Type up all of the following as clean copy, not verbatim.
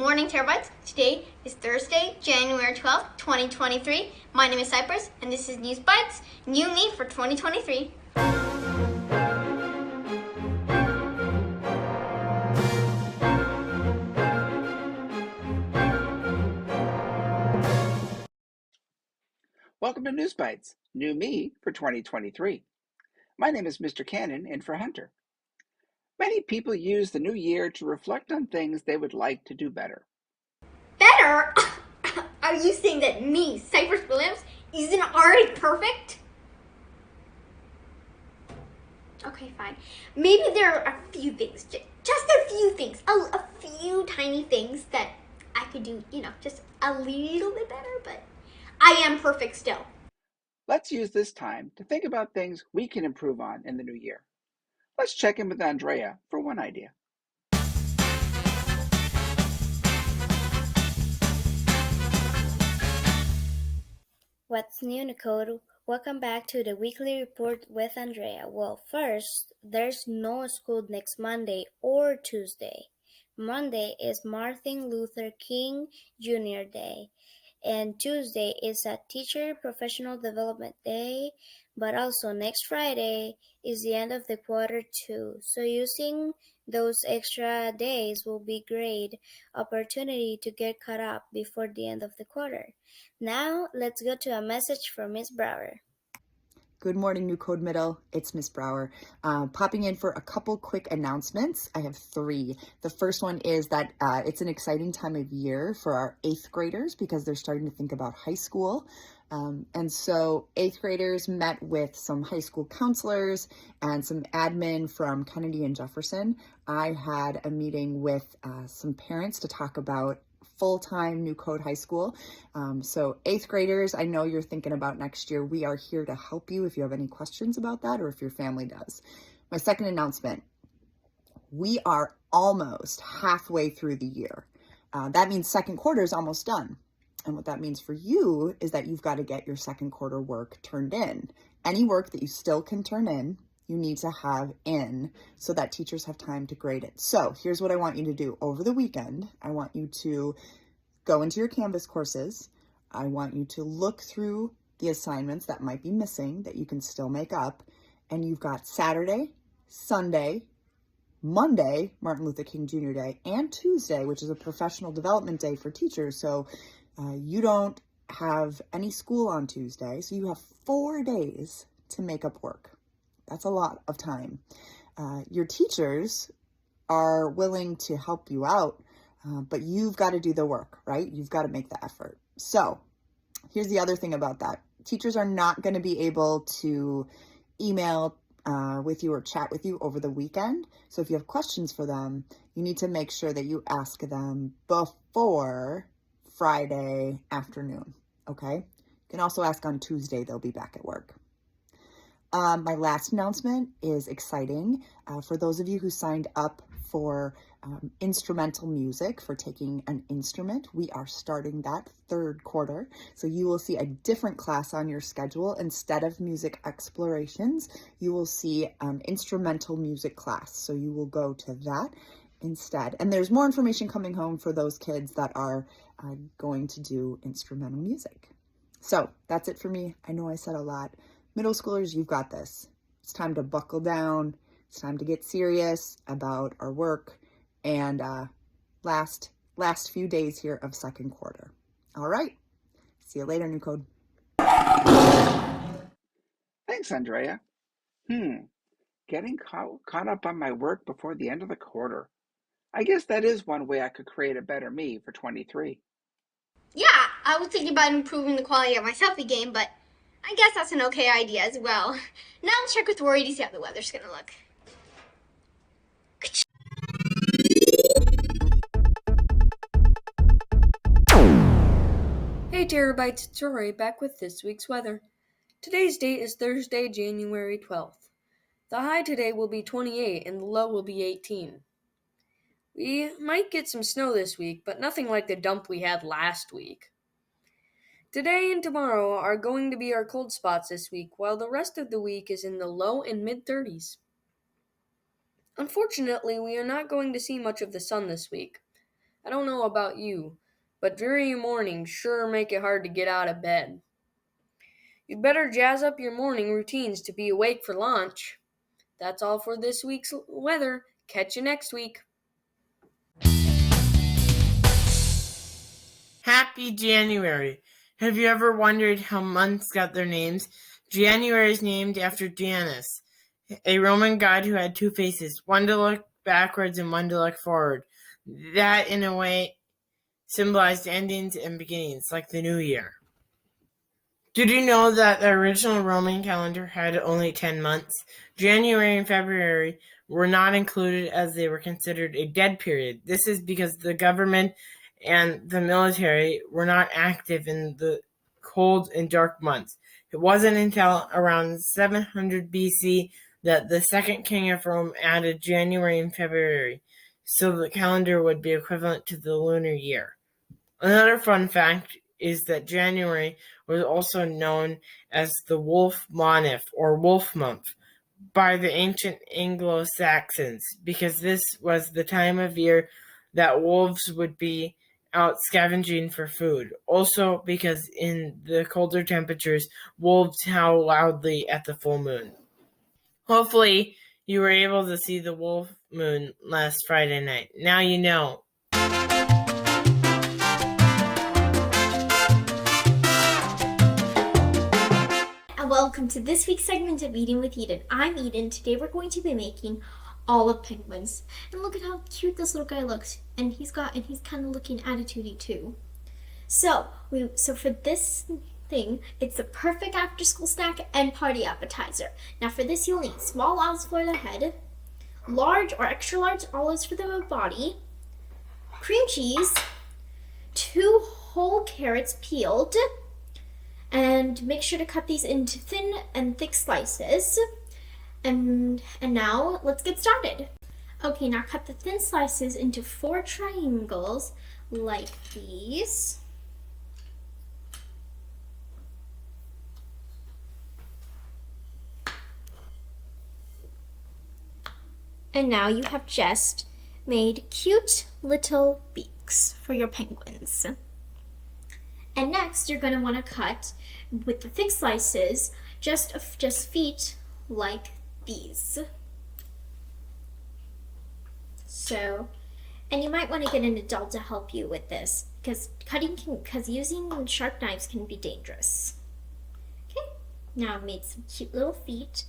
Morning, TeraBYTEs. Today is Thursday, January 12th, 2023. My name is Cypress, and this is NewsBYTEs, new me for 2023. Welcome to NewsBYTEs, new me for 2023. My name is Mr. Cannon, in for Hunter. Many people use the new year to reflect on things they would like to do better. Better? Are you saying that me, Cypress Williams, isn't already perfect? Okay, fine. Maybe there are a few things, just a few things, a few tiny things that I could do, just a little bit better, but I am perfect still. Let's use this time to think about things we can improve on in the new year. Let's check in with Andrea for one idea. What's new, Nicole? Welcome back to the weekly report with Andrea. Well, first, there's no school next Monday or Tuesday. Monday is Martin Luther King Jr. Day, and Tuesday is a Teacher Professional Development Day, but also next Friday is the end of the quarter too. So using those extra days will be great opportunity to get caught up before the end of the quarter. Now, let's go to a message from Miss Brower. Good morning, New Code Middle. It's Miss Brower. Popping in for a couple quick announcements. I have three. The first one is that it's an exciting time of year for our 8th graders because they're starting to think about high school. And so 8th graders met with some high school counselors and some admin from Kennedy and Jefferson. I had a meeting with some parents to talk about full-time New Code High School. So 8th graders, I know you're thinking about next year. We are here to help you if you have any questions about that or if your family does. My second announcement, we are almost halfway through the year. That means second quarter is almost done. And what that means for you is that you've got to get your second quarter work turned in. Any work that you still can turn in, you need to have in so that teachers have time to grade it. So here's what I want you to do over the weekend. I want you to go into your Canvas courses. I want you to look through the assignments that might be missing that you can still make up. And you've got Saturday, Sunday, Monday, Martin Luther King Jr. Day, and Tuesday, which is a professional development day for teachers. So you don't have any school on Tuesday. So you have 4 days to make up work. That's a lot of time. Your teachers are willing to help you out, but you've got to do the work, right? You've got to make the effort. So here's the other thing about that. Teachers are not going to be able to email with you or chat with you over the weekend. So if you have questions for them, you need to make sure that you ask them before Friday afternoon, okay? You can also ask on Tuesday. They'll be back at work. My last announcement is exciting. For those of you who signed up for instrumental music, for taking an instrument, we are starting that third quarter. So you will see a different class on your schedule. Instead of music explorations, you will see instrumental music class. So you will go to that instead. And there's more information coming home for those kids that are going to do instrumental music. So that's it for me. I know I said a lot. Middle schoolers, you've got this. It's time to buckle down. It's time to get serious about our work and last few days here of second quarter. All right. See you later, New Code. Thanks, Andrea. Getting caught up on my work before the end of the quarter. I guess that is one way I could create a better me for 23. Yeah, I was thinking about improving the quality of my selfie game, but I guess that's an okay idea as well. Now let's check with Rory to see how the weather's gonna look. Hey TeraBYTEs, it's Rory back with this week's weather. Today's date is Thursday, January 12th. The high today will be 28 and the low will be 18. We might get some snow this week, but nothing like the dump we had last week. Today and tomorrow are going to be our cold spots this week, while the rest of the week is in the low and mid-30s. Unfortunately, we are not going to see much of the sun this week. I don't know about you, but dreary mornings sure make it hard to get out of bed. You'd better jazz up your morning routines to be awake for lunch. That's all for this week's weather. Catch you next week. Happy January! Have you ever wondered how months got their names? January is named after Janus, a Roman god who had two faces, one to look backwards and one to look forward. That, in a way, symbolized endings and beginnings, like the new year. Did you know that the original Roman calendar had only 10 months? January and February were not included as they were considered a dead period. This is because the government and the military were not active in the cold and dark months. It wasn't until around 700 BC that the second king of Rome added January and February, so the calendar would be equivalent to the lunar year. Another fun fact is that January was also known as the Wolf Month or Wolf Month by the ancient Anglo-Saxons because this was the time of year that wolves would be out scavenging for food. Also because in the colder temperatures, wolves howl loudly at the full moon. Hopefully, you were able to see the wolf moon last Friday night. Now you know. Welcome to this week's segment of Eating with Edyn. I'm Edyn. Today we're going to be making olive penguins. And look at how cute this little guy looks. And he's kind of looking attitudey too. So for this thing, it's the perfect after school snack and party appetizer. Now for this you'll need small olives for the head, large or extra large olives for the body, cream cheese, 2 whole carrots peeled, and make sure to cut these into thin and thick slices. And now let's get started. Okay, now cut the thin slices into 4 triangles like these. And now you have just made cute little beaks for your penguins. And next, you're going to want to cut with the thick slices just feet like these. And you might want to get an adult to help you with this because using sharp knives can be dangerous. Okay, now I've made some cute little feet.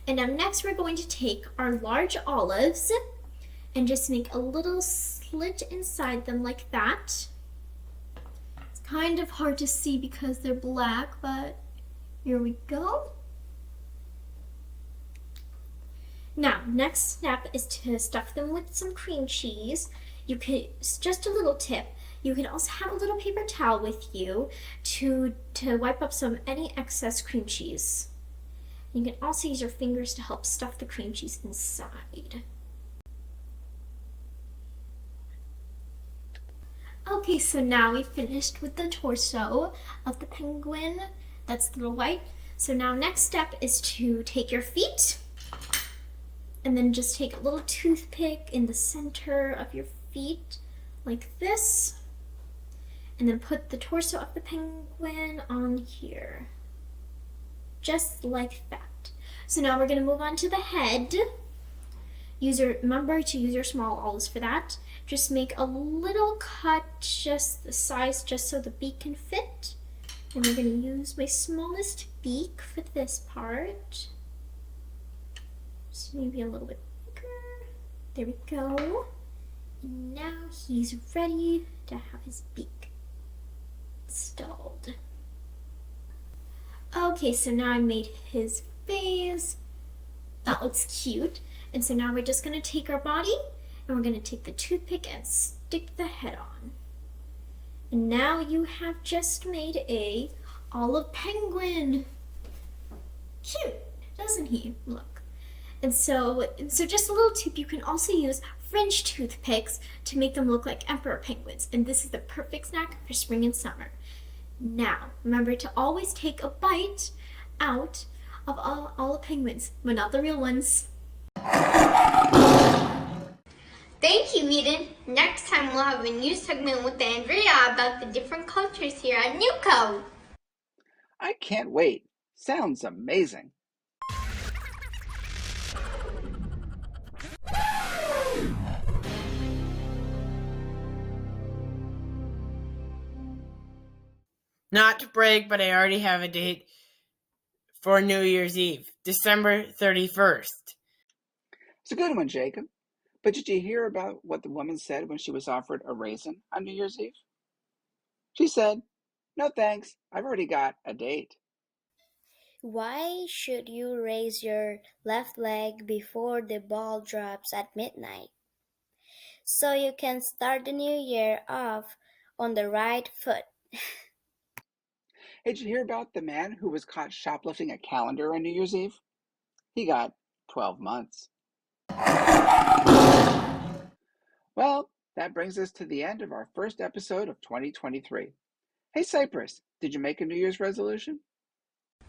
And now next we're going to take our large olives and just make a little slit inside them like that. Kind of hard to see because they're black, but here we go. Now, next step is to stuff them with some cream cheese. You could, just a little tip, you can also have a little paper towel with you to wipe up any excess cream cheese. You can also use your fingers to help stuff the cream cheese inside. Okay, so now we've finished with the torso of the penguin. That's the little white. So now next step is to take your feet and then just take a little toothpick in the center of your feet like this. And then put the torso of the penguin on here. Just like that. So now we're going to move on to the head. Remember to use your small olives for that. Just make a little cut just the size just so the beak can fit. And we're going to use my smallest beak for this part. Just maybe a little bit bigger. There we go. And now he's ready to have his beak installed. Okay, so now I made his face. That looks cute. And so now we're just going to take our body and we're going to take the toothpick and stick the head on. And now you have just made a olive penguin. Cute, doesn't he? Look. And so just a little tip, you can also use French toothpicks to make them look like emperor penguins. And this is the perfect snack for spring and summer. Now, remember to always take a bite out of all the penguins, but not the real ones. Thank you, Edyn. Next time we'll have a news segment with Andrea about the different cultures here at New Code. I can't wait. Sounds amazing. Not to brag, but I already have a date for New Year's Eve, December 31st. It's a good one, Jacob. But did you hear about what the woman said when she was offered a raisin on New Year's Eve? She said, "No thanks, I've already got a date." Why should you raise your left leg before the ball drops at midnight? So you can start the new year off on the right foot. Hey, did you hear about the man who was caught shoplifting a calendar on New Year's Eve? He got 12 months. Well, that brings us to the end of our first episode of 2023. Hey, Cypress, did you make a New Year's resolution?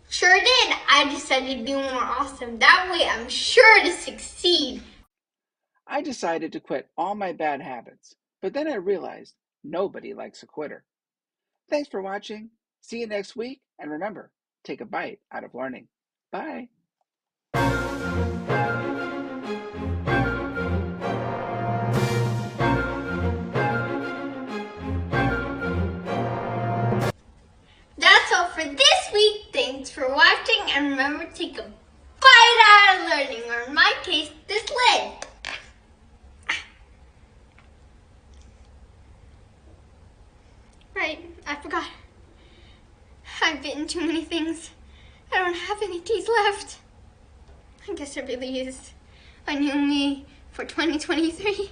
Sure did. I decided to be more awesome. That way I'm sure to succeed. I decided to quit all my bad habits, but then I realized nobody likes a quitter. Thanks for watching. See you next week, and remember, take a bite out of learning. Bye. That's all for this week. Thanks for watching, and remember to take a bite out of learning, or in my case, this lid. Right, I forgot. I've bitten too many things. I don't have any teeth left. I guess it really is a new me for 2023.